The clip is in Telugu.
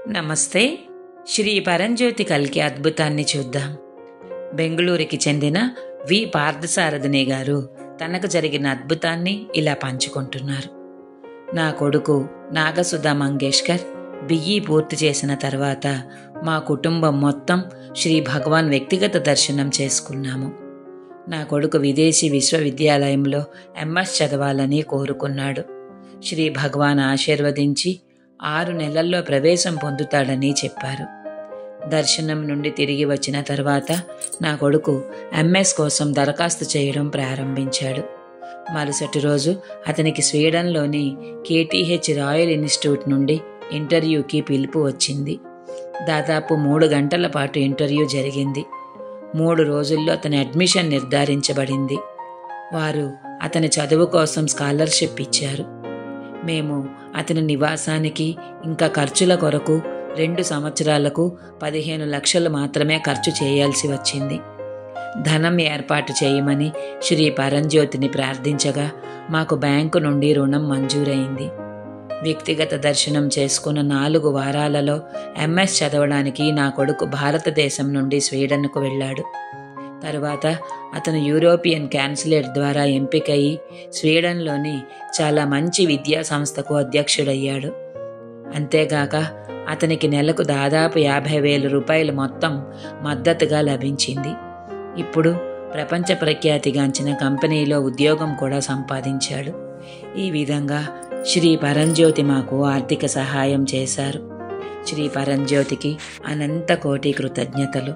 నమస్తే. శ్రీ పరంజ్యోతి కల్కి అద్భుతాన్ని చూద్దాం. బెంగళూరుకి చెందిన వి పార్థసారథిని గారు తనకు జరిగిన అద్భుతాన్ని ఇలా పంచుకుంటున్నారు. నా కొడుకు నాగసుధా మంగేష్కర్ బిఈ పూర్తి చేసిన తర్వాత మా కుటుంబం మొత్తం శ్రీ భగవాన్ వ్యక్తిగత దర్శనం చేసుకున్నాము. నా కొడుకు విదేశీ విశ్వవిద్యాలయంలో ఎంఎస్ చదవాలని కోరుకున్నాడు. శ్రీ భగవాన్ ఆశీర్వదించి 6 నెలల్లో ప్రవేశం పొందుతాడని చెప్పారు. దర్శనం నుండి తిరిగి వచ్చిన తర్వాత నా కొడుకు ఎంఎస్ కోసం దరఖాస్తు చేయడం ప్రారంభించాడు. మరుసటి రోజు అతనికి స్వీడన్లోని కేటీహెచ్ రాయల్ ఇన్స్టిట్యూట్ నుండి ఇంటర్వ్యూకి పిలుపు వచ్చింది. దాదాపు 3 గంటల పాటు ఇంటర్వ్యూ జరిగింది. 3 రోజుల్లో అతని అడ్మిషన్ నిర్ధారించబడింది. వారు అతని చదువు కోసం స్కాలర్షిప్ ఇచ్చారు. మేము అతని నివాసానికి ఇంకా ఖర్చుల కొరకు 2 సంవత్సరాలకు 15 లక్షలు మాత్రమే ఖర్చు చేయాల్సి వచ్చింది. ధనం ఏర్పాటు చేయమని శ్రీ పరంజ్యోతిని ప్రార్థించగా మాకు బ్యాంకు నుండి రుణం మంజూరైంది. వ్యక్తిగత దర్శనం చేసుకున్న 4 వారాలలో ఎంఎస్ చదవడానికి నా కొడుకు భారతదేశం నుండి స్వీడన్కు వెళ్ళాడు. తరువాత అతను యూరోపియన్ క్యాన్సిలేట్ ద్వారా ఎంపికయి స్వీడన్లోని చాలా మంచి విద్యా సంస్థకు అధ్యక్షుడయ్యాడు. అంతేగాక అతనికి నెలకు దాదాపు 50,000 రూపాయలు మొత్తం మద్దతుగా లభించింది. ఇప్పుడు ప్రపంచ ప్రఖ్యాతిగాంచిన కంపెనీలో ఉద్యోగం కూడా సంపాదించాడు. ఈ విధంగా శ్రీ పరంజ్యోతి మాకు ఆర్థిక సహాయం చేశారు. శ్రీ పరంజ్యోతికి అనంత కోటి కృతజ్ఞతలు.